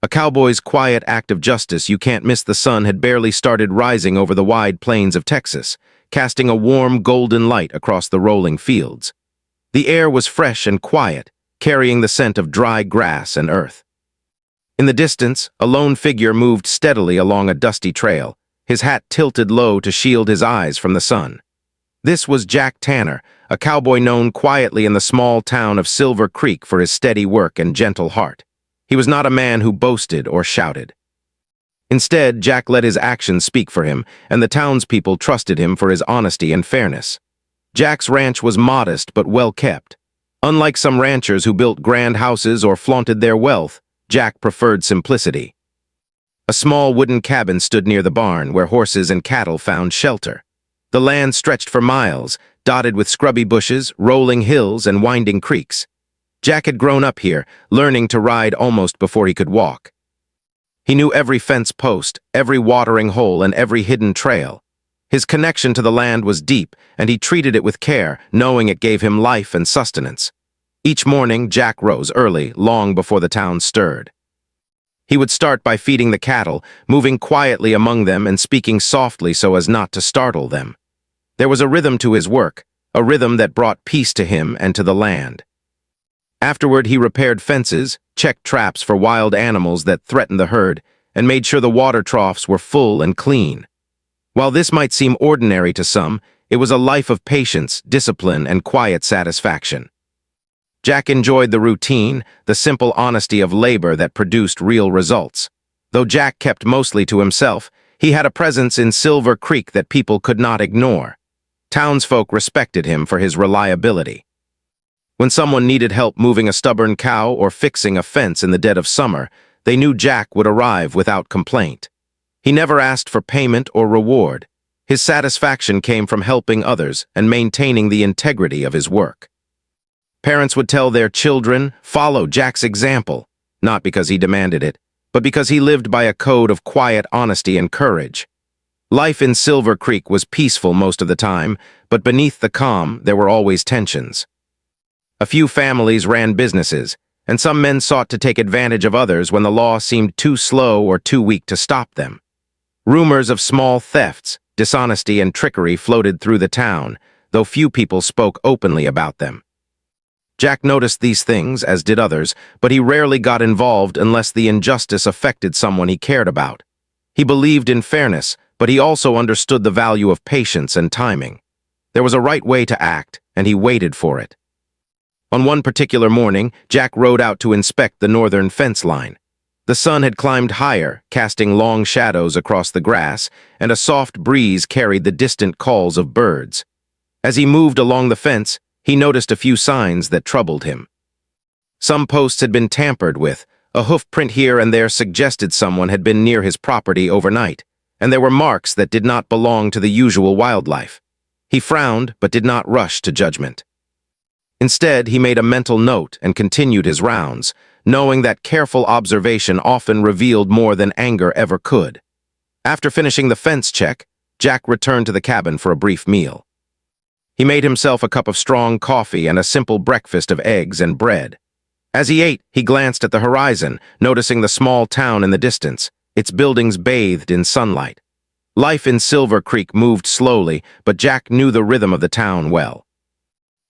A cowboy's quiet act of justice. You can't miss. The sun had barely started rising over the wide plains of Texas, casting a warm golden light across the rolling fields. The air was fresh and quiet, carrying the scent of dry grass and earth. In the distance, a lone figure moved steadily along a dusty trail, his hat tilted low to shield his eyes from the sun. This was Jack Tanner, a cowboy known quietly in the small town of Silver Creek for his steady work and gentle heart. He was not a man who boasted or shouted. Instead, Jack let his actions speak for him, and the townspeople trusted him for his honesty and fairness. Jack's ranch was modest but well kept. Unlike some ranchers who built grand houses or flaunted their wealth, Jack preferred simplicity. A small wooden cabin stood near the barn where horses and cattle found shelter. The land stretched for miles, dotted with scrubby bushes, rolling hills, and winding creeks. Jack had grown up here, learning to ride almost before he could walk. He knew every fence post, every watering hole, and every hidden trail. His connection to the land was deep, and he treated it with care, knowing it gave him life and sustenance. Each morning, Jack rose early, long before the town stirred. He would start by feeding the cattle, moving quietly among them and speaking softly so as not to startle them. There was a rhythm to his work, a rhythm that brought peace to him and to the land. Afterward, he repaired fences, checked traps for wild animals that threatened the herd, and made sure the water troughs were full and clean. While this might seem ordinary to some, it was a life of patience, discipline, and quiet satisfaction. Jack enjoyed the routine, the simple honesty of labor that produced real results. Though Jack kept mostly to himself, he had a presence in Silver Creek that people could not ignore. Townsfolk respected him for his reliability. When someone needed help moving a stubborn cow or fixing a fence in the dead of summer, they knew Jack would arrive without complaint. He never asked for payment or reward. His satisfaction came from helping others and maintaining the integrity of his work. Parents would tell their children, follow Jack's example, not because he demanded it, but because he lived by a code of quiet honesty and courage. Life in Silver Creek was peaceful most of the time, but beneath the calm, there were always tensions. A few families ran businesses, and some men sought to take advantage of others when the law seemed too slow or too weak to stop them. Rumors of small thefts, dishonesty, and trickery floated through the town, though few people spoke openly about them. Jack noticed these things, as did others, but he rarely got involved unless the injustice affected someone he cared about. He believed in fairness, but he also understood the value of patience and timing. There was a right way to act, and he waited for it. On one particular morning, Jack rode out to inspect the northern fence line. The sun had climbed higher, casting long shadows across the grass, and a soft breeze carried the distant calls of birds. As he moved along the fence, he noticed a few signs that troubled him. Some posts had been tampered with, a hoof print here and there suggested someone had been near his property overnight, and there were marks that did not belong to the usual wildlife. He frowned, but did not rush to judgment. Instead, he made a mental note and continued his rounds, knowing that careful observation often revealed more than anger ever could. After finishing the fence check, Jack returned to the cabin for a brief meal. He made himself a cup of strong coffee and a simple breakfast of eggs and bread. As he ate, he glanced at the horizon, noticing the small town in the distance, its buildings bathed in sunlight. Life in Silver Creek moved slowly, but Jack knew the rhythm of the town well.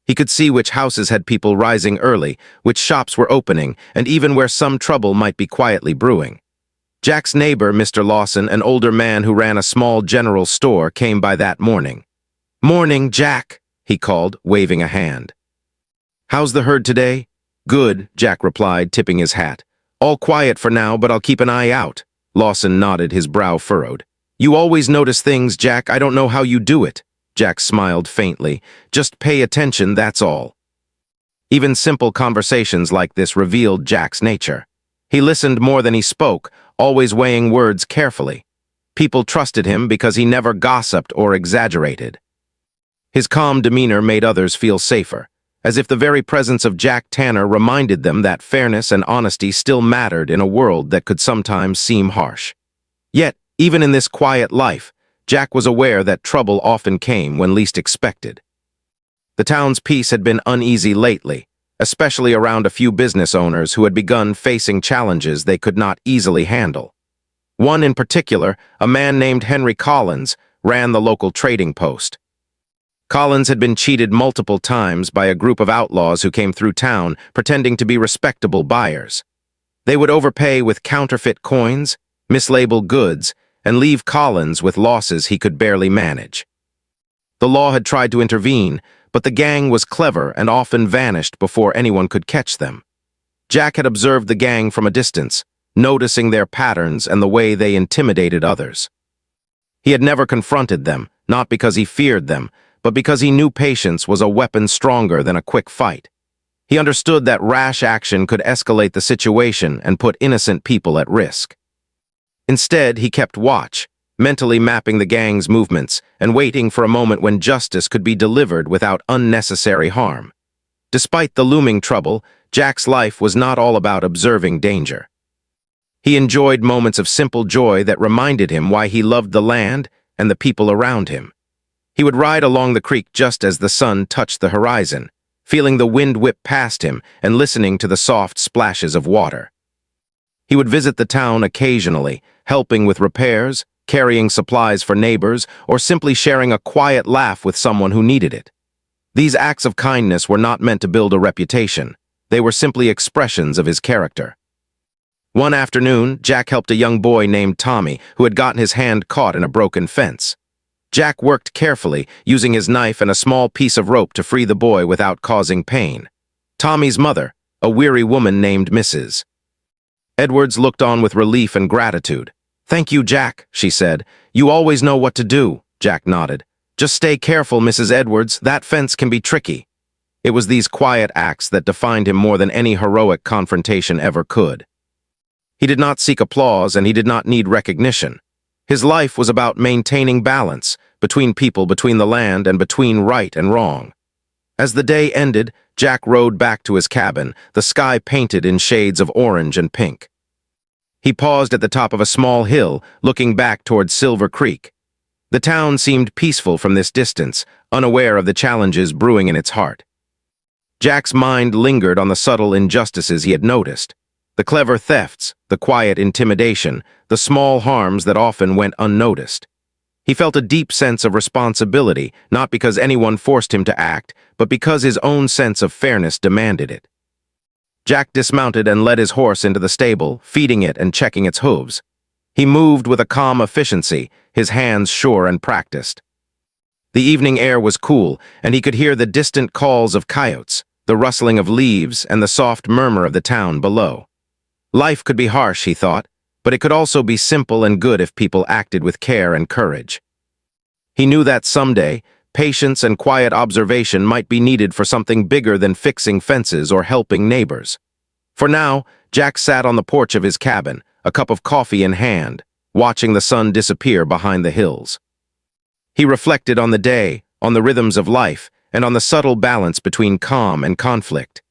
He could see which houses had people rising early, which shops were opening, and even where some trouble might be quietly brewing. Jack's neighbor, Mr. Lawson, an older man who ran a small general store, came by that morning. "Morning, Jack," he called, waving a hand. "How's the herd today?" "Good," Jack replied, tipping his hat. "All quiet for now, but I'll keep an eye out." Lawson nodded, his brow furrowed. "You always notice things, Jack. I don't know how you do it." Jack smiled faintly. "Just pay attention, that's all." Even simple conversations like this revealed Jack's nature. He listened more than he spoke, always weighing words carefully. People trusted him because he never gossiped or exaggerated. His calm demeanor made others feel safer, as if the very presence of Jack Tanner reminded them that fairness and honesty still mattered in a world that could sometimes seem harsh. Yet, even in this quiet life, Jack was aware that trouble often came when least expected. The town's peace had been uneasy lately. especially around a few business owners who had begun facing challenges they could not easily handle. One in particular, a man named Henry Collins, ran the local trading post. Collins had been cheated multiple times by a group of outlaws who came through town pretending to be respectable buyers. They would overpay with counterfeit coins, mislabel goods, and leave Collins with losses he could barely manage. The law had tried to intervene, but the gang was clever and often vanished before anyone could catch them. Jack had observed the gang from a distance, noticing their patterns and the way they intimidated others. He had never confronted them, not because he feared them, but because he knew patience was a weapon stronger than a quick fight. He understood that rash action could escalate the situation and put innocent people at risk. Instead, he kept watch, mentally mapping the gang's movements and waiting for a moment when justice could be delivered without unnecessary harm. Despite the looming trouble, Jack's life was not all about observing danger. He enjoyed moments of simple joy that reminded him why he loved the land and the people around him. He would ride along the creek just as the sun touched the horizon, feeling the wind whip past him and listening to the soft splashes of water. He would visit the town occasionally, helping with repairs, carrying supplies for neighbors, or simply sharing a quiet laugh with someone who needed it. These acts of kindness were not meant to build a reputation. They were simply expressions of his character. One afternoon, Jack helped a young boy named Tommy who had gotten his hand caught in a broken fence. Jack worked carefully, using his knife and a small piece of rope to free the boy without causing pain. Tommy's mother, a weary woman named Mrs. Edwards, looked on with relief and gratitude. "Thank you, Jack," she said. "You always know what to do," Jack nodded. "Just stay careful, Mrs. Edwards. That fence can be tricky." It was these quiet acts that defined him more than any heroic confrontation ever could. He did not seek applause and he did not need recognition. His life was about maintaining balance between people, between the land, and between right and wrong. As the day ended, Jack rode back to his cabin, the sky painted in shades of orange and pink. He paused at the top of a small hill, looking back toward Silver Creek. The town seemed peaceful from this distance, unaware of the challenges brewing in its heart. Jack's mind lingered on the subtle injustices he had noticed. The clever thefts, the quiet intimidation, the small harms that often went unnoticed. He felt a deep sense of responsibility, not because anyone forced him to act, but because his own sense of fairness demanded it. Jack dismounted and led his horse into the stable, feeding it and checking its hooves. He moved with a calm efficiency, his hands sure and practiced. The evening air was cool, and he could hear the distant calls of coyotes, the rustling of leaves, and the soft murmur of the town below. Life could be harsh, he thought, but it could also be simple and good if people acted with care and courage. He knew that someday, patience and quiet observation might be needed for something bigger than fixing fences or helping neighbors. For now, Jack sat on the porch of his cabin, a cup of coffee in hand, watching the sun disappear behind the hills. He reflected on the day, on the rhythms of life, and on the subtle balance between calm and conflict.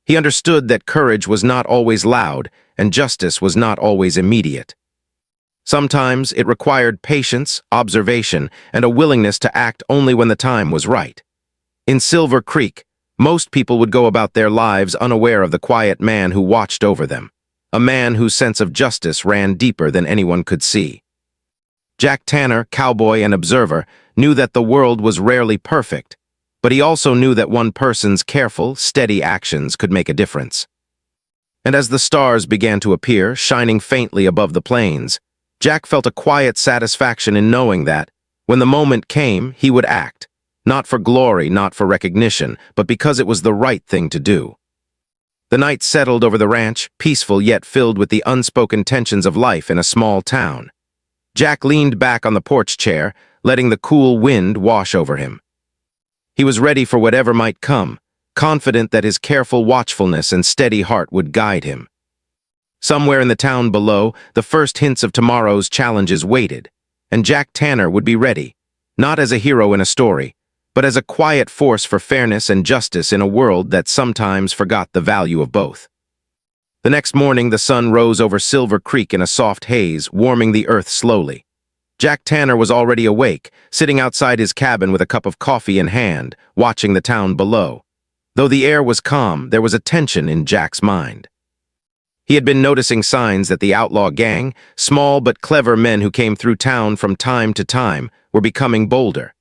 He understood that courage was not always loud, and justice was not always immediate. Sometimes it required patience, observation, and a willingness to act only when the time was right. In Silver Creek, most people would go about their lives unaware of the quiet man who watched over them, a man whose sense of justice ran deeper than anyone could see. Jack Tanner, cowboy and observer, knew that the world was rarely perfect, but he also knew that one person's careful, steady actions could make a difference. And as the stars began to appear, shining faintly above the plains, Jack felt a quiet satisfaction in knowing that, when the moment came, he would act, not for glory, not for recognition, but because it was the right thing to do. The night settled over the ranch, peaceful yet filled with the unspoken tensions of life in a small town. Jack leaned back on the porch chair, letting the cool wind wash over him. He was ready for whatever might come, confident that his careful watchfulness and steady heart would guide him. Somewhere in the town below, the first hints of tomorrow's challenges waited, and Jack Tanner would be ready, not as a hero in a story, but as a quiet force for fairness and justice in a world that sometimes forgot the value of both. The next morning, the sun rose over Silver Creek in a soft haze, warming the earth slowly. Jack Tanner was already awake, sitting outside his cabin with a cup of coffee in hand, watching the town below. Though the air was calm, there was a tension in Jack's mind. He had been noticing signs that the outlaw gang, small but clever men who came through town from time to time, were becoming bolder.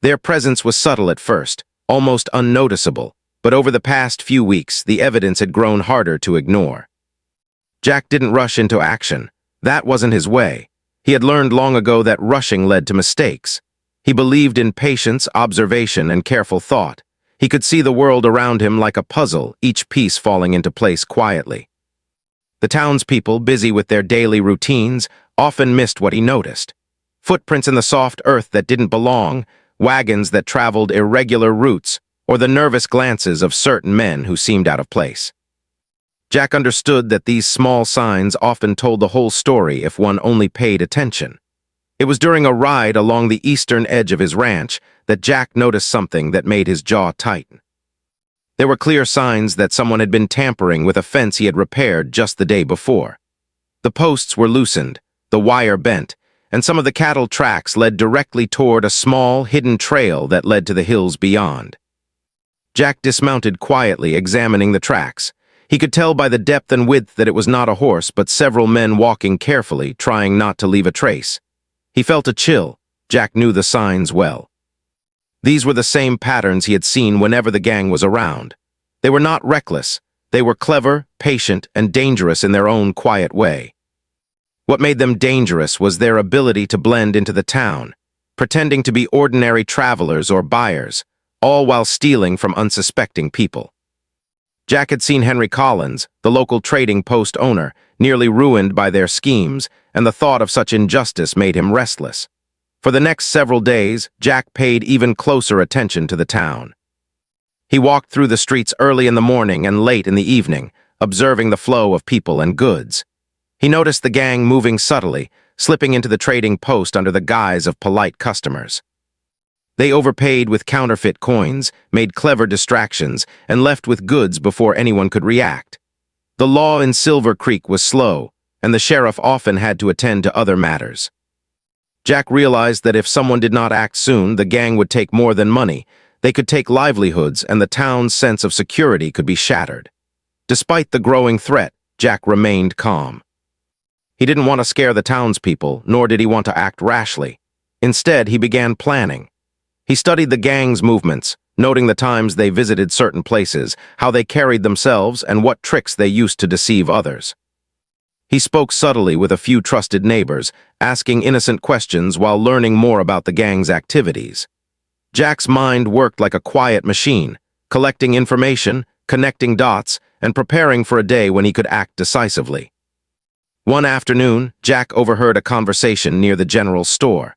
Their presence was subtle at first, almost unnoticeable, but over the past few weeks, the evidence had grown harder to ignore. Jack didn't rush into action. That wasn't his way. He had learned long ago that rushing led to mistakes. He believed in patience, observation, and careful thought. He could see the world around him like a puzzle, each piece falling into place quietly. The townspeople, busy with their daily routines, often missed what he noticed. Footprints in the soft earth that didn't belong, wagons that traveled irregular routes, or the nervous glances of certain men who seemed out of place. Jack understood that these small signs often told the whole story if one only paid attention. It was during a ride along the eastern edge of his ranch that Jack noticed something that made his jaw tighten. There were clear signs that someone had been tampering with a fence he had repaired just the day before. The posts were loosened, the wire bent, and some of the cattle tracks led directly toward a small, hidden trail that led to the hills beyond. Jack dismounted quietly, examining the tracks. He could tell by the depth and width that it was not a horse, but several men walking carefully, trying not to leave a trace. He felt a chill. Jack knew the signs well. These were the same patterns he had seen whenever the gang was around. They were not reckless. They were clever, patient, and dangerous in their own quiet way. What made them dangerous was their ability to blend into the town, pretending to be ordinary travelers or buyers, all while stealing from unsuspecting people. Jack had seen Henry Collins, the local trading post owner, nearly ruined by their schemes, and the thought of such injustice made him restless. For the next several days, Jack paid even closer attention to the town. He walked through the streets early in the morning and late in the evening, observing the flow of people and goods. He noticed the gang moving subtly, slipping into the trading post under the guise of polite customers. They overpaid with counterfeit coins, made clever distractions, and left with goods before anyone could react. The law in Silver Creek was slow, and the sheriff often had to attend to other matters. Jack realized that if someone did not act soon, the gang would take more than money. They could take livelihoods, and the town's sense of security could be shattered. Despite the growing threat, Jack remained calm. He didn't want to scare the townspeople, nor did he want to act rashly. Instead, he began planning. He studied the gang's movements, noting the times they visited certain places, how they carried themselves, and what tricks they used to deceive others. He spoke subtly with a few trusted neighbors, asking innocent questions while learning more about the gang's activities. Jack's mind worked like a quiet machine, collecting information, connecting dots, and preparing for a day when he could act decisively. One afternoon, Jack overheard a conversation near the general store.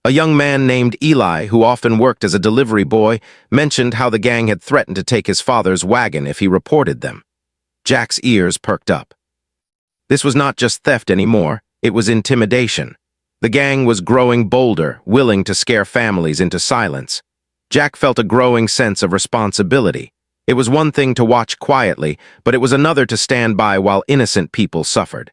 A young man named Eli, who often worked as a delivery boy, mentioned how the gang had threatened to take his father's wagon if he reported them. Jack's ears perked up. This was not just theft anymore, it was intimidation. The gang was growing bolder, willing to scare families into silence. Jack felt a growing sense of responsibility. It was one thing to watch quietly, but it was another to stand by while innocent people suffered.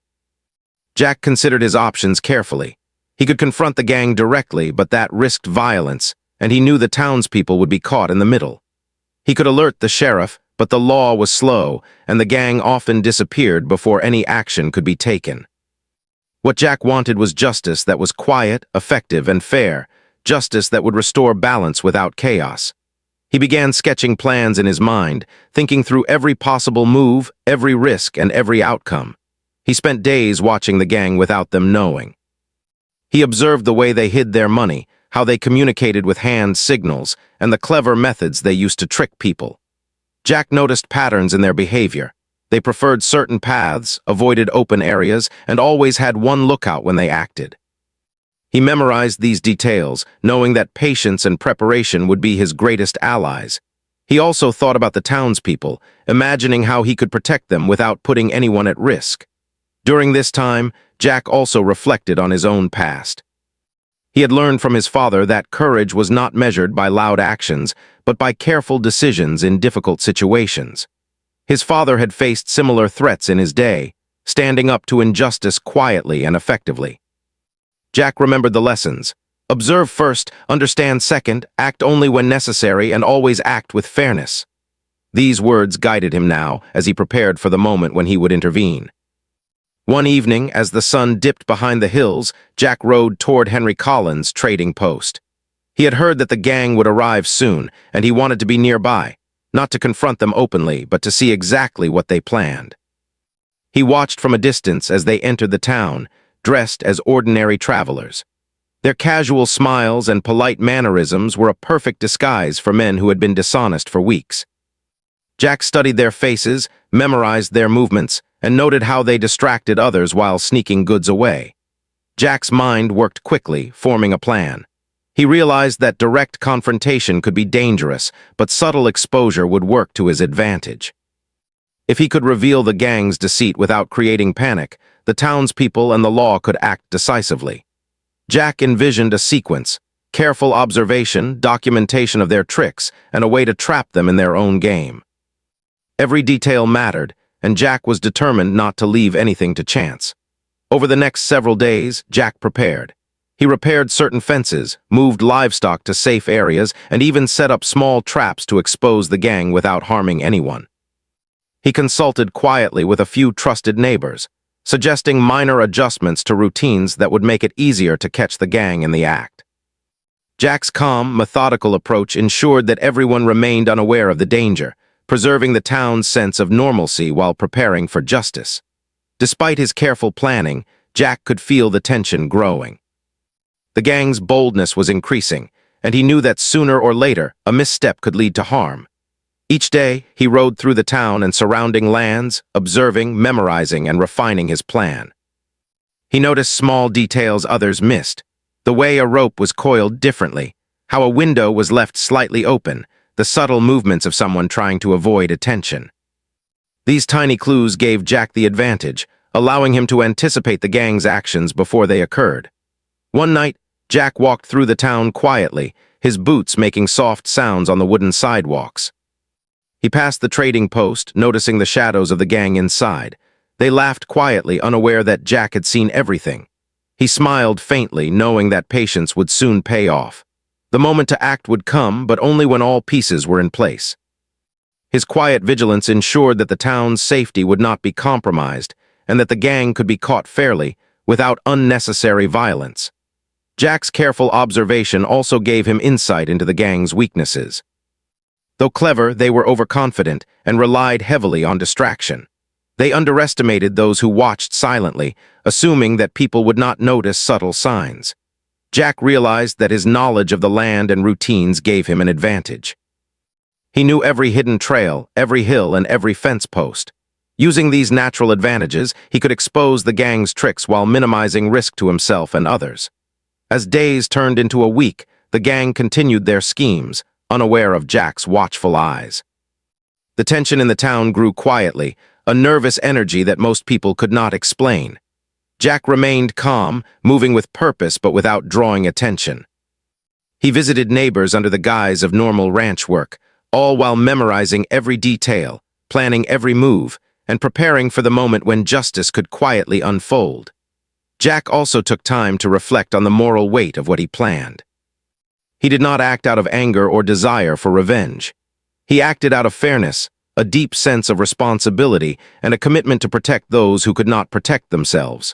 Jack considered his options carefully. He could confront the gang directly, but that risked violence, and he knew the townspeople would be caught in the middle. He could alert the sheriff, but the law was slow, and the gang often disappeared before any action could be taken. What Jack wanted was justice that was quiet, effective, and fair, justice that would restore balance without chaos. He began sketching plans in his mind, thinking through every possible move, every risk, and every outcome. He spent days watching the gang without them knowing. He observed the way they hid their money, how they communicated with hand signals, and the clever methods they used to trick people. Jack noticed patterns in their behavior. They preferred certain paths, avoided open areas, and always had one lookout when they acted. He memorized these details, knowing that patience and preparation would be his greatest allies. He also thought about the townspeople, imagining how he could protect them without putting anyone at risk. During this time, Jack also reflected on his own past. He had learned from his father that courage was not measured by loud actions, but by careful decisions in difficult situations. His father had faced similar threats in his day, standing up to injustice quietly and effectively. Jack remembered the lessons. Observe first, understand second, act only when necessary, and always act with fairness. These words guided him now as he prepared for the moment when he would intervene. One evening, as the sun dipped behind the hills, Jack rode toward Henry Collins' trading post. He had heard that the gang would arrive soon, and he wanted to be nearby, not to confront them openly, but to see exactly what they planned. He watched from a distance as they entered the town, dressed as ordinary travelers. Their casual smiles and polite mannerisms were a perfect disguise for men who had been dishonest for weeks. Jack studied their faces, memorized their movements, and noted how they distracted others while sneaking goods away. Jack's mind worked quickly, forming a plan. He realized that direct confrontation could be dangerous, but subtle exposure would work to his advantage. If he could reveal the gang's deceit without creating panic, the townspeople and the law could act decisively. Jack envisioned a sequence: careful observation, documentation of their tricks, and a way to trap them in their own game. Every detail mattered, and Jack was determined not to leave anything to chance. Over the next several days, Jack prepared. He repaired certain fences, moved livestock to safe areas, and even set up small traps to expose the gang without harming anyone. He consulted quietly with a few trusted neighbors, suggesting minor adjustments to routines that would make it easier to catch the gang in the act. Jack's calm, methodical approach ensured that everyone remained unaware of the danger, preserving the town's sense of normalcy while preparing for justice. Despite his careful planning, Jack could feel the tension growing. The gang's boldness was increasing, and he knew that sooner or later a misstep could lead to harm. Each day, he rode through the town and surrounding lands, observing, memorizing, and refining his plan. He noticed small details others missed: the way a rope was coiled differently, how a window was left slightly open, the subtle movements of someone trying to avoid attention. These tiny clues gave Jack the advantage, allowing him to anticipate the gang's actions before they occurred. One night, Jack walked through the town quietly, his boots making soft sounds on the wooden sidewalks. He passed the trading post, noticing the shadows of the gang inside. They laughed quietly, unaware that Jack had seen everything. He smiled faintly, knowing that patience would soon pay off. The moment to act would come, but only when all pieces were in place. His quiet vigilance ensured that the town's safety would not be compromised, and that the gang could be caught fairly, without unnecessary violence. Jack's careful observation also gave him insight into the gang's weaknesses. Though clever, they were overconfident and relied heavily on distraction. They underestimated those who watched silently, assuming that people would not notice subtle signs. Jack realized that his knowledge of the land and routines gave him an advantage. He knew every hidden trail, every hill, and every fence post. Using these natural advantages, he could expose the gang's tricks while minimizing risk to himself and others. As days turned into a week, the gang continued their schemes, unaware of Jack's watchful eyes. The tension in the town grew quietly, a nervous energy that most people could not explain. Jack remained calm, moving with purpose but without drawing attention. He visited neighbors under the guise of normal ranch work, all while memorizing every detail, planning every move, and preparing for the moment when justice could quietly unfold. Jack also took time to reflect on the moral weight of what he planned. He did not act out of anger or desire for revenge. He acted out of fairness, a deep sense of responsibility, and a commitment to protect those who could not protect themselves.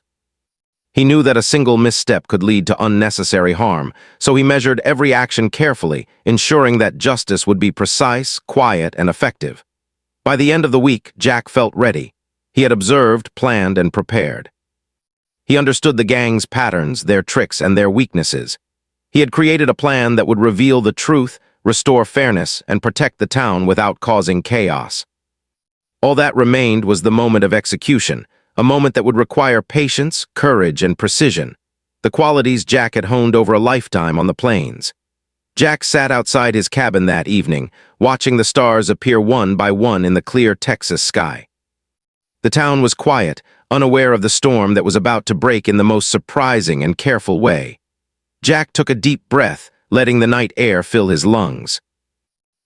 He knew that a single misstep could lead to unnecessary harm, so he measured every action carefully, ensuring that justice would be precise, quiet, and effective. By the end of the week, Jack felt ready. He had observed, planned, and prepared. He understood the gang's patterns, their tricks, and their weaknesses. He had created a plan that would reveal the truth, restore fairness, and protect the town without causing chaos. All that remained was the moment of execution, a moment that would require patience, courage, and precision, the qualities Jack had honed over a lifetime on the plains. Jack sat outside his cabin that evening, watching the stars appear one by one in the clear Texas sky. The town was quiet, unaware of the storm that was about to break in the most surprising and careful way. Jack took a deep breath, letting the night air fill his lungs.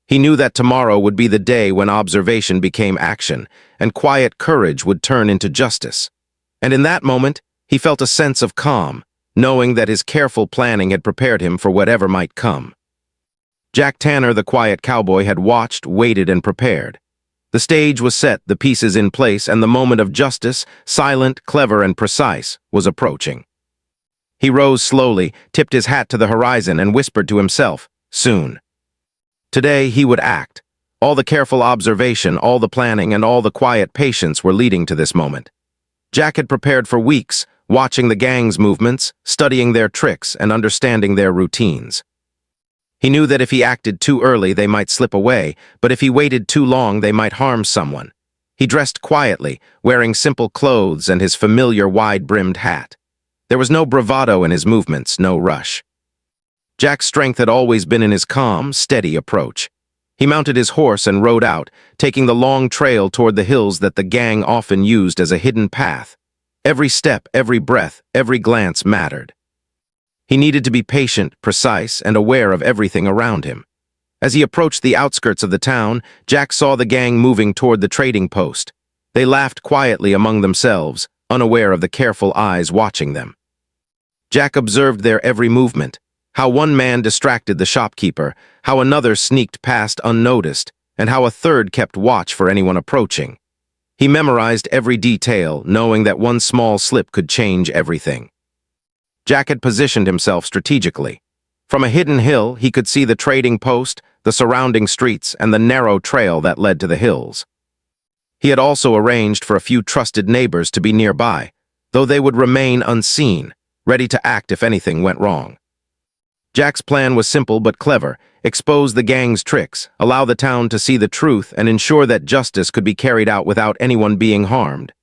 He knew that tomorrow would be the day when observation became action, and quiet courage would turn into justice. And in that moment, he felt a sense of calm, knowing that his careful planning had prepared him for whatever might come. Jack Tanner, the quiet cowboy, had watched, waited, and prepared. The stage was set, the pieces in place, and the moment of justice, silent, clever, and precise, was approaching. He rose slowly, tipped his hat to the horizon, and whispered to himself, "Soon." Today he would act. All the careful observation, all the planning, and all the quiet patience were leading to this moment. Jack had prepared for weeks, watching the gang's movements, studying their tricks, and understanding their routines. He knew that if he acted too early, they might slip away, but if he waited too long, they might harm someone. He dressed quietly, wearing simple clothes and his familiar wide-brimmed hat. There was no bravado in his movements, no rush. Jack's strength had always been in his calm, steady approach. He mounted his horse and rode out, taking the long trail toward the hills that the gang often used as a hidden path. Every step, every breath, every glance mattered. He needed to be patient, precise, and aware of everything around him. As he approached the outskirts of the town, Jack saw the gang moving toward the trading post. They laughed quietly among themselves, unaware of the careful eyes watching them. Jack observed their every movement, how one man distracted the shopkeeper, how another sneaked past unnoticed, and how a third kept watch for anyone approaching. He memorized every detail, knowing that one small slip could change everything. Jack had positioned himself strategically. From a hidden hill, he could see the trading post, the surrounding streets, and the narrow trail that led to the hills. He had also arranged for a few trusted neighbors to be nearby, though they would remain unseen, ready to act if anything went wrong. Jack's plan was simple but clever: expose the gang's tricks, allow the town to see the truth, and ensure that justice could be carried out without anyone being harmed.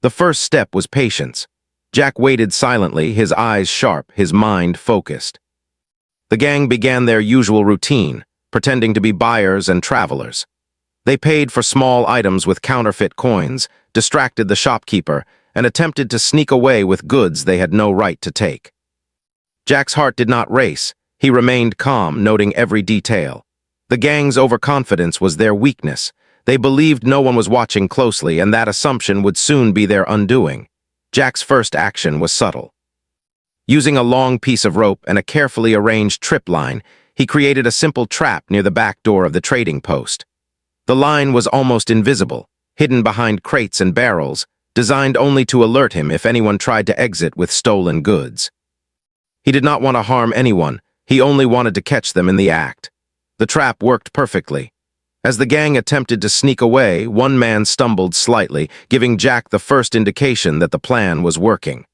The first step was patience. Jack waited silently, his eyes sharp, his mind focused. The gang began their usual routine, pretending to be buyers and travelers. They paid for small items with counterfeit coins, distracted the shopkeeper, and attempted to sneak away with goods they had no right to take. Jack's heart did not race. He remained calm, noting every detail. The gang's overconfidence was their weakness. They believed no one was watching closely, and that assumption would soon be their undoing. Jack's first action was subtle. Using a long piece of rope and a carefully arranged trip line, he created a simple trap near the back door of the trading post. The line was almost invisible, hidden behind crates and barrels, designed only to alert him if anyone tried to exit with stolen goods. He did not want to harm anyone, he only wanted to catch them in the act. The trap worked perfectly. As the gang attempted to sneak away, one man stumbled slightly, giving Jack the first indication that the plan was working.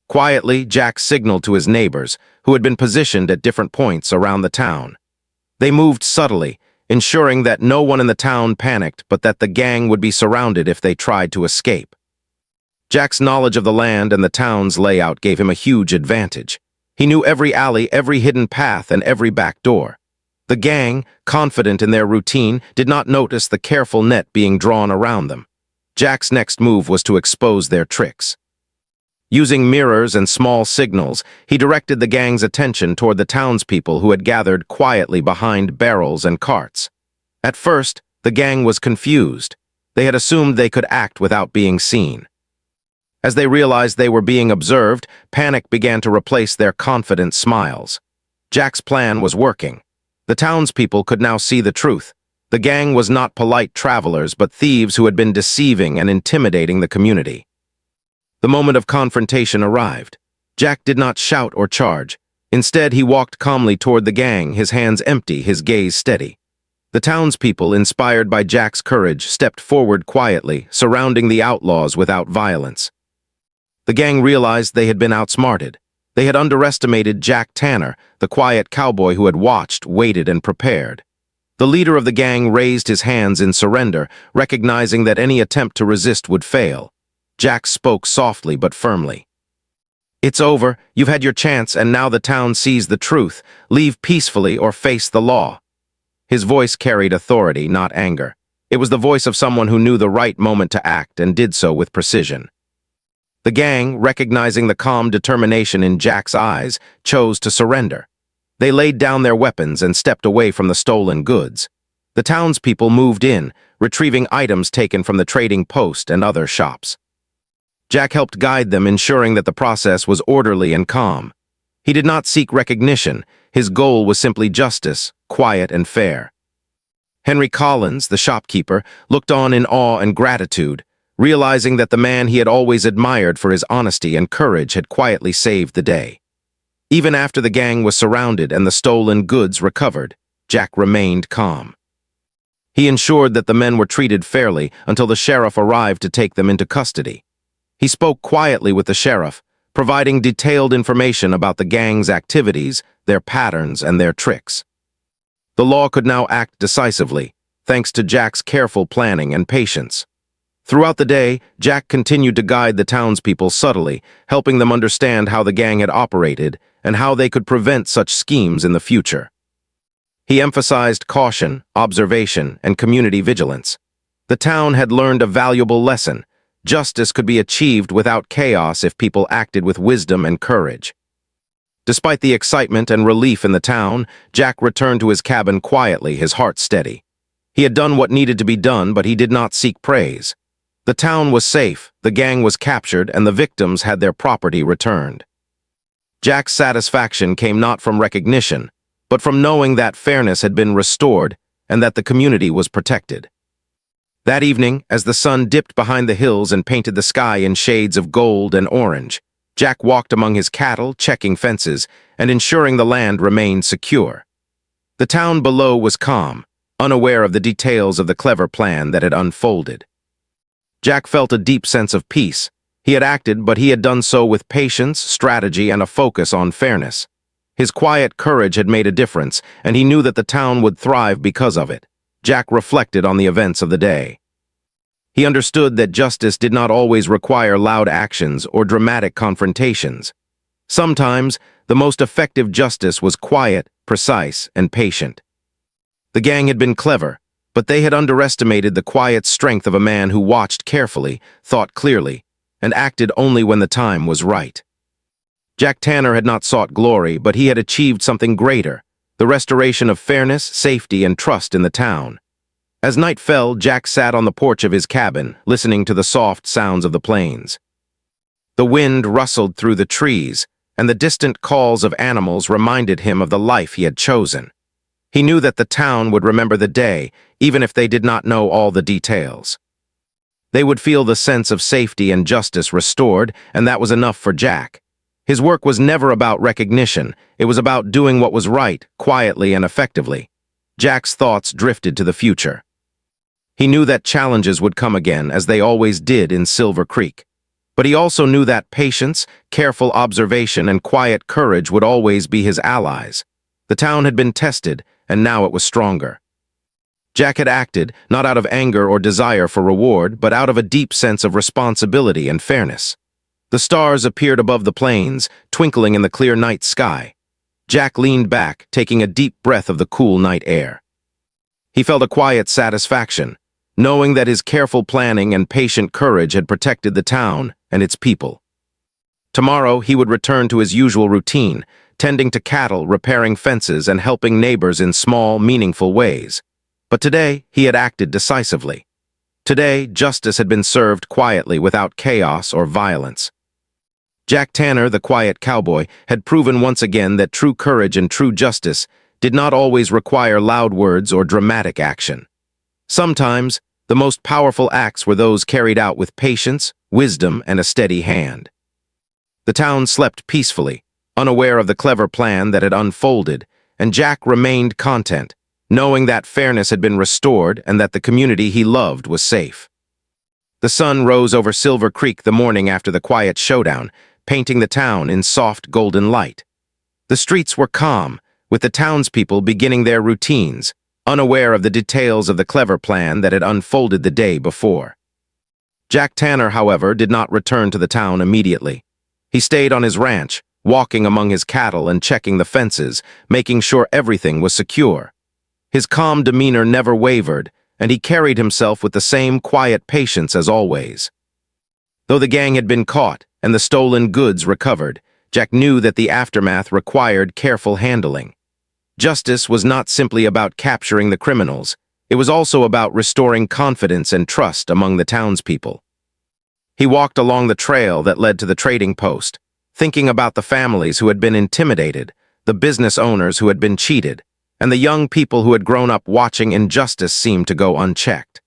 Quietly, Jack signaled to his neighbors, who had been positioned at different points around the town. They moved subtly, ensuring that no one in the town panicked, but that the gang would be surrounded if they tried to escape. Jack's knowledge of the land and the town's layout gave him a huge advantage. He knew every alley, every hidden path, and every back door. The gang, confident in their routine, did not notice the careful net being drawn around them. Jack's next move was to expose their tricks. Using mirrors and small signals, he directed the gang's attention toward the townspeople who had gathered quietly behind barrels and carts. At first, the gang was confused. They had assumed they could act without being seen. As they realized they were being observed, panic began to replace their confident smiles. Jack's plan was working. The townspeople could now see the truth. The gang was not polite travelers, but thieves who had been deceiving and intimidating the community. The moment of confrontation arrived. Jack did not shout or charge. Instead, he walked calmly toward the gang, his hands empty, his gaze steady. The townspeople, inspired by Jack's courage, stepped forward quietly, surrounding the outlaws without violence. The gang realized they had been outsmarted. They had underestimated Jack Tanner, the quiet cowboy who had watched, waited, and prepared. The leader of the gang raised his hands in surrender, recognizing that any attempt to resist would fail. Jack spoke softly but firmly. "It's over. You've had your chance, and now the town sees the truth. Leave peacefully or face the law." His voice carried authority, not anger. It was the voice of someone who knew the right moment to act and did so with precision. The gang, recognizing the calm determination in Jack's eyes, chose to surrender. They laid down their weapons and stepped away from the stolen goods. The townspeople moved in, retrieving items taken from the trading post and other shops. Jack helped guide them, ensuring that the process was orderly and calm. He did not seek recognition. His goal was simply justice, quiet and fair. Henry Collins, the shopkeeper, looked on in awe and gratitude, realizing that the man he had always admired for his honesty and courage had quietly saved the day. Even after the gang was surrounded and the stolen goods recovered, Jack remained calm. He ensured that the men were treated fairly until the sheriff arrived to take them into custody. He spoke quietly with the sheriff, providing detailed information about the gang's activities, their patterns, and their tricks. The law could now act decisively, thanks to Jack's careful planning and patience. Throughout the day, Jack continued to guide the townspeople subtly, helping them understand how the gang had operated and how they could prevent such schemes in the future. He emphasized caution, observation, and community vigilance. The town had learned a valuable lesson. Justice could be achieved without chaos if people acted with wisdom and courage. Despite the excitement and relief in the town, Jack returned to his cabin quietly, his heart steady. He had done what needed to be done, but he did not seek praise. The town was safe, the gang was captured, and the victims had their property returned. Jack's satisfaction came not from recognition, but from knowing that fairness had been restored and that the community was protected. That evening, as the sun dipped behind the hills and painted the sky in shades of gold and orange, Jack walked among his cattle, checking fences, and ensuring the land remained secure. The town below was calm, unaware of the details of the clever plan that had unfolded. Jack felt a deep sense of peace. He had acted, but he had done so with patience, strategy, and a focus on fairness. His quiet courage had made a difference, and he knew that the town would thrive because of it. Jack reflected on the events of the day. He understood that justice did not always require loud actions or dramatic confrontations. Sometimes, the most effective justice was quiet, precise, and patient. The gang had been clever, but they had underestimated the quiet strength of a man who watched carefully, thought clearly, and acted only when the time was right. Jack Tanner had not sought glory, but he had achieved something greater, the restoration of fairness, safety, and trust in the town. As night fell, Jack sat on the porch of his cabin, listening to the soft sounds of the plains. The wind rustled through the trees, and the distant calls of animals reminded him of the life he had chosen. He knew that the town would remember the day, even if they did not know all the details. They would feel the sense of safety and justice restored, and that was enough for Jack. His work was never about recognition. It was about doing what was right, quietly and effectively. Jack's thoughts drifted to the future. He knew that challenges would come again, as they always did in Silver Creek. But he also knew that patience, careful observation, and quiet courage would always be his allies. The town had been tested, and now it was stronger. Jack had acted, not out of anger or desire for reward, but out of a deep sense of responsibility and fairness. The stars appeared above the plains, twinkling in the clear night sky. Jack leaned back, taking a deep breath of the cool night air. He felt a quiet satisfaction, knowing that his careful planning and patient courage had protected the town and its people. Tomorrow he would return to his usual routine, tending to cattle, repairing fences, and helping neighbors in small, meaningful ways. But today he had acted decisively. Today, justice had been served quietly without chaos or violence. Jack Tanner, the quiet cowboy, had proven once again that true courage and true justice did not always require loud words or dramatic action. Sometimes, the most powerful acts were those carried out with patience, wisdom, and a steady hand. The town slept peacefully, unaware of the clever plan that had unfolded, and Jack remained content, knowing that fairness had been restored and that the community he loved was safe. The sun rose over Silver Creek the morning after the quiet showdown, painting the town in soft golden light. The streets were calm, with the townspeople beginning their routines, unaware of the details of the clever plan that had unfolded the day before. Jack Tanner, however, did not return to the town immediately. He stayed on his ranch, walking among his cattle and checking the fences, making sure everything was secure. His calm demeanor never wavered, and he carried himself with the same quiet patience as always. Though the gang had been caught and the stolen goods recovered, Jack knew that the aftermath required careful handling. Justice was not simply about capturing the criminals, it was also about restoring confidence and trust among the townspeople. He walked along the trail that led to the trading post, thinking about the families who had been intimidated, the business owners who had been cheated, and the young people who had grown up watching injustice seemed to go unchecked.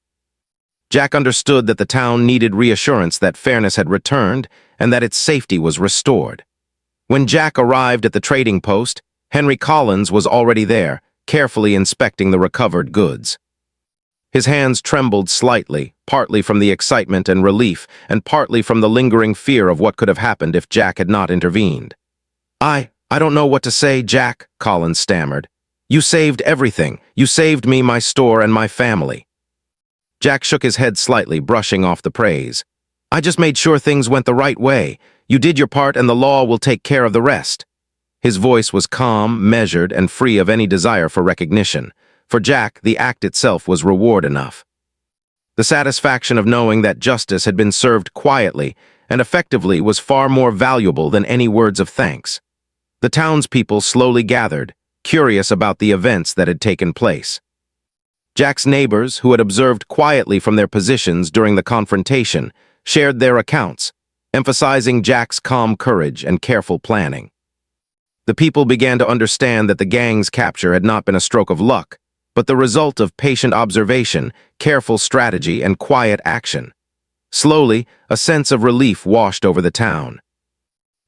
Jack understood that the town needed reassurance that fairness had returned and that its safety was restored. When Jack arrived at the trading post, Henry Collins was already there, carefully inspecting the recovered goods. His hands trembled slightly, partly from the excitement and relief, and partly from the lingering fear of what could have happened if Jack had not intervened. I don't know what to say, Jack," Collins stammered. "You saved everything. You saved me, my store, and my family." Jack shook his head slightly, brushing off the praise. "I just made sure things went the right way. You did your part and the law will take care of the rest." His voice was calm, measured, and free of any desire for recognition. For Jack, the act itself was reward enough. The satisfaction of knowing that justice had been served quietly and effectively was far more valuable than any words of thanks. The townspeople slowly gathered, curious about the events that had taken place. Jack's neighbors, who had observed quietly from their positions during the confrontation, shared their accounts, emphasizing Jack's calm courage and careful planning. The people began to understand that the gang's capture had not been a stroke of luck, but the result of patient observation, careful strategy, and quiet action. Slowly, a sense of relief washed over the town.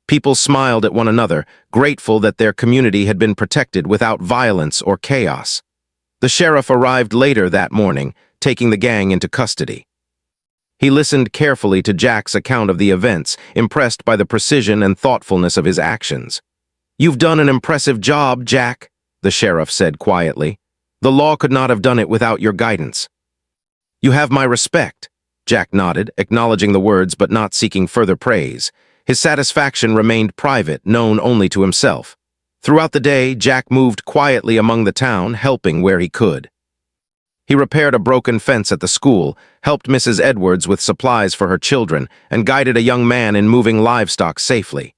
People smiled at one another, grateful that their community had been protected without violence or chaos. The sheriff arrived later that morning, taking the gang into custody. He listened carefully to Jack's account of the events, impressed by the precision and thoughtfulness of his actions. "You've done an impressive job, Jack," the sheriff said quietly. "The law could not have done it without your guidance." "You have my respect," Jack nodded, acknowledging the words but not seeking further praise. His satisfaction remained private, known only to himself. Throughout the day, Jack moved quietly among the town, helping where he could. He repaired a broken fence at the school, helped Mrs. Edwards with supplies for her children, and guided a young man in moving livestock safely.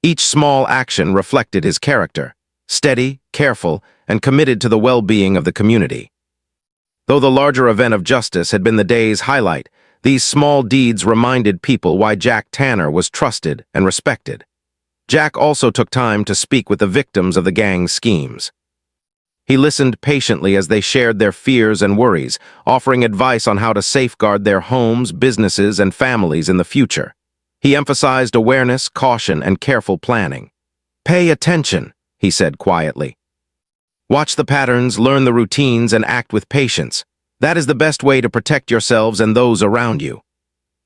Each small action reflected his character, steady, careful, and committed to the well-being of the community. Though the larger event of justice had been the day's highlight, these small deeds reminded people why Jack Tanner was trusted and respected. Jack also took time to speak with the victims of the gang's schemes. He listened patiently as they shared their fears and worries, offering advice on how to safeguard their homes, businesses, and families in the future. He emphasized awareness, caution, and careful planning. "Pay attention," he said quietly. "Watch the patterns, learn the routines, and act with patience. That is the best way to protect yourselves and those around you."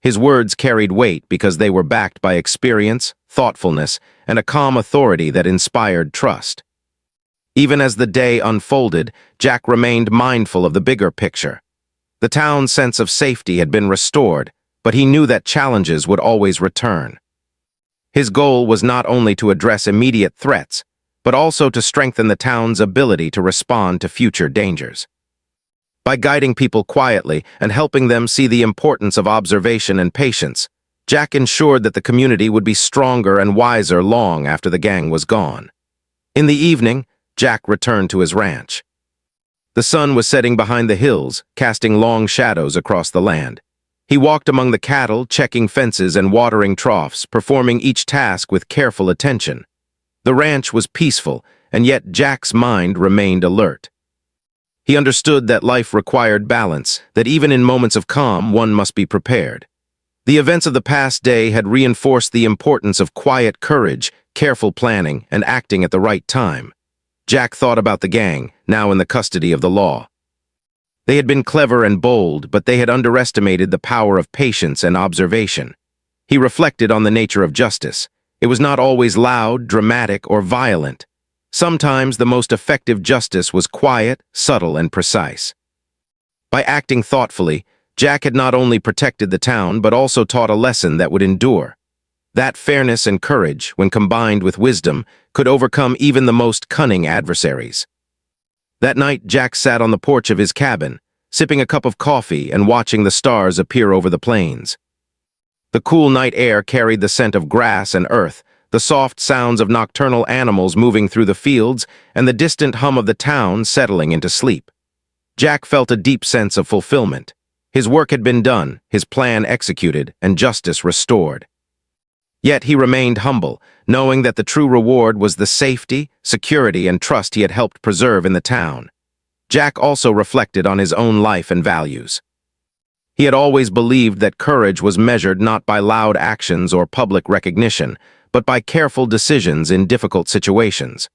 His words carried weight because they were backed by experience, thoughtfulness, and a calm authority that inspired trust. Even as the day unfolded, Jack remained mindful of the bigger picture. The town's sense of safety had been restored, but he knew that challenges would always return. His goal was not only to address immediate threats, but also to strengthen the town's ability to respond to future dangers. By guiding people quietly and helping them see the importance of observation and patience, Jack ensured that the community would be stronger and wiser long after the gang was gone. In the evening, Jack returned to his ranch. The sun was setting behind the hills, casting long shadows across the land. He walked among the cattle, checking fences and watering troughs, performing each task with careful attention. The ranch was peaceful, and yet Jack's mind remained alert. He understood that life required balance, that even in moments of calm, one must be prepared. The events of the past day had reinforced the importance of quiet courage, careful planning, and acting at the right time. Jack thought about the gang, now in the custody of the law. They had been clever and bold, but they had underestimated the power of patience and observation. He reflected on the nature of justice. It was not always loud, dramatic, or violent. Sometimes the most effective justice was quiet, subtle, and precise. By acting thoughtfully, Jack had not only protected the town, but also taught a lesson that would endure. That fairness and courage, when combined with wisdom, could overcome even the most cunning adversaries. That night, Jack sat on the porch of his cabin, sipping a cup of coffee and watching the stars appear over the plains. The cool night air carried the scent of grass and earth, the soft sounds of nocturnal animals moving through the fields, and the distant hum of the town settling into sleep. Jack felt a deep sense of fulfillment. His work had been done, his plan executed, and justice restored. Yet he remained humble, knowing that the true reward was the safety, security, and trust he had helped preserve in the town. Jack also reflected on his own life and values. He had always believed that courage was measured not by loud actions or public recognition, but by careful decisions in difficult situations.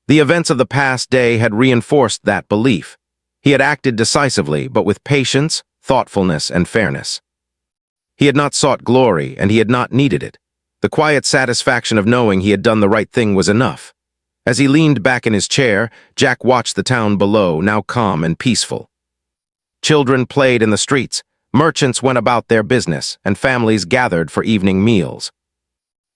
The events of the past day had reinforced that belief. He had acted decisively, but with patience, thoughtfulness, and fairness. He had not sought glory, and he had not needed it. The quiet satisfaction of knowing he had done the right thing was enough. As he leaned back in his chair, Jack watched the town below, now calm and peaceful. Children played in the streets, merchants went about their business, and families gathered for evening meals.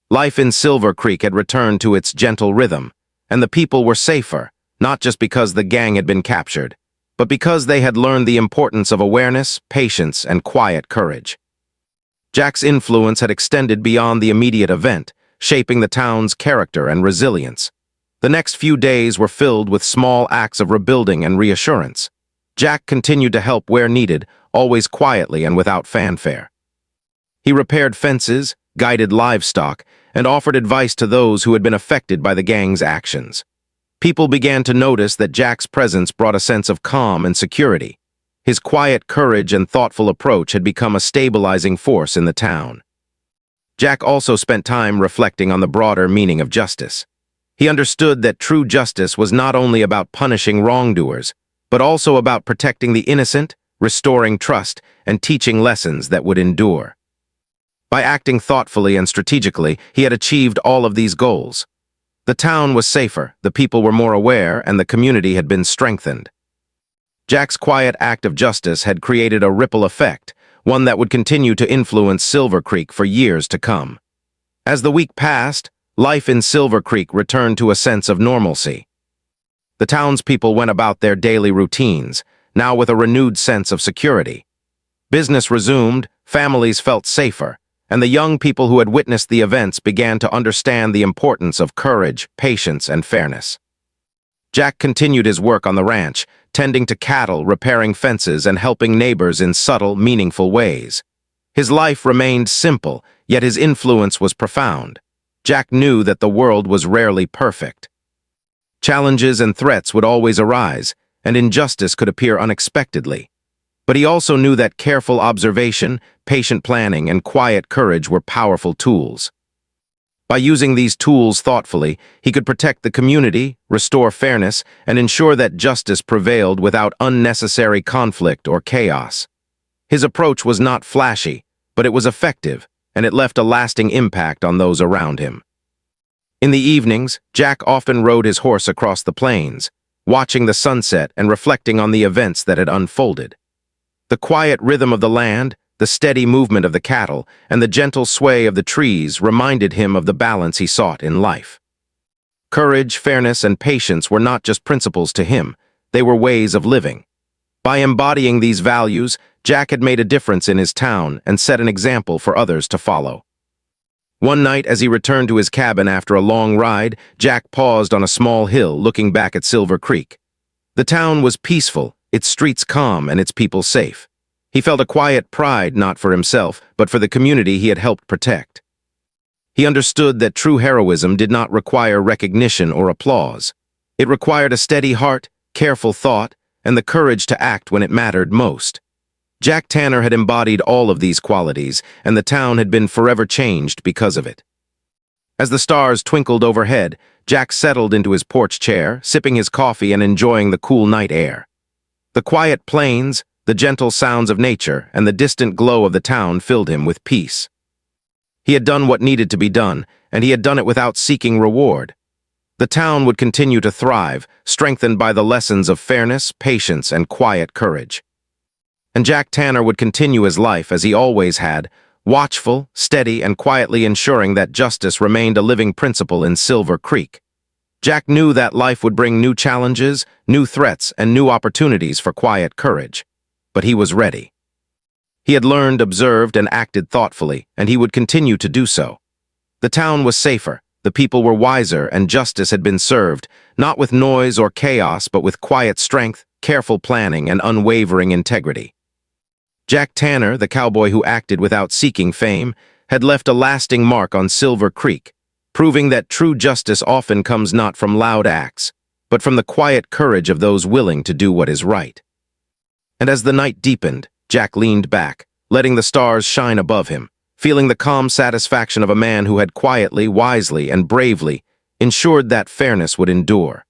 Life in Silver Creek had returned to its gentle rhythm, and the people were safer, not just because the gang had been captured, but because they had learned the importance of awareness, patience, and quiet courage. Jack's influence had extended beyond the immediate event, shaping the town's character and resilience. The next few days were filled with small acts of rebuilding and reassurance. Jack continued to help where needed, always quietly and without fanfare. He repaired fences, guided livestock, and offered advice to those who had been affected by the gang's actions. People began to notice that Jack's presence brought a sense of calm and security. His quiet courage and thoughtful approach had become a stabilizing force in the town. Jack also spent time reflecting on the broader meaning of justice. He understood that true justice was not only about punishing wrongdoers, but also about protecting the innocent, restoring trust, and teaching lessons that would endure. By acting thoughtfully and strategically, he had achieved all of these goals. The town was safer, the people were more aware, and the community had been strengthened. Jack's quiet act of justice had created a ripple effect, one that would continue to influence Silver Creek for years to come. As the week passed, life in Silver Creek returned to a sense of normalcy. The townspeople went about their daily routines, now with a renewed sense of security. Business resumed, families felt safer, and the young people who had witnessed the events began to understand the importance of courage, patience, and fairness. Jack continued his work on the ranch, tending to cattle, repairing fences, and helping neighbors in subtle, meaningful ways. His life remained simple, yet his influence was profound. Jack knew that the world was rarely perfect. Challenges and threats would always arise, and injustice could appear unexpectedly. But he also knew that careful observation, patient planning, and quiet courage were powerful tools. By using these tools thoughtfully, he could protect the community, restore fairness, and ensure that justice prevailed without unnecessary conflict or chaos. His approach was not flashy, but it was effective, and it left a lasting impact on those around him. In the evenings, Jack often rode his horse across the plains, watching the sunset and reflecting on the events that had unfolded. The quiet rhythm of the land, the steady movement of the cattle, and the gentle sway of the trees reminded him of the balance he sought in life. Courage, fairness, and patience were not just principles to him, they were ways of living. By embodying these values, Jack had made a difference in his town and set an example for others to follow. One night, as he returned to his cabin after a long ride, Jack paused on a small hill looking back at Silver Creek. The town was peaceful, its streets calm, and its people safe. He felt a quiet pride not for himself, but for the community he had helped protect. He understood that true heroism did not require recognition or applause. It required a steady heart, careful thought, and the courage to act when it mattered most. Jack Tanner had embodied all of these qualities, and the town had been forever changed because of it. As the stars twinkled overhead, Jack settled into his porch chair, sipping his coffee and enjoying the cool night air. The quiet plains, the gentle sounds of nature, and the distant glow of the town filled him with peace. He had done what needed to be done, and he had done it without seeking reward. The town would continue to thrive, strengthened by the lessons of fairness, patience, and quiet courage. And Jack Tanner would continue his life as he always had, watchful, steady, and quietly ensuring that justice remained a living principle in Silver Creek. Jack knew that life would bring new challenges, new threats, and new opportunities for quiet courage. But he was ready. He had learned, observed, and acted thoughtfully, and he would continue to do so. The town was safer, the people were wiser, and justice had been served, not with noise or chaos, but with quiet strength, careful planning, and unwavering integrity. Jack Tanner, the cowboy who acted without seeking fame, had left a lasting mark on Silver Creek, proving that true justice often comes not from loud acts, but from the quiet courage of those willing to do what is right. And as the night deepened, Jack leaned back, letting the stars shine above him, feeling the calm satisfaction of a man who had quietly, wisely, and bravely ensured that fairness would endure.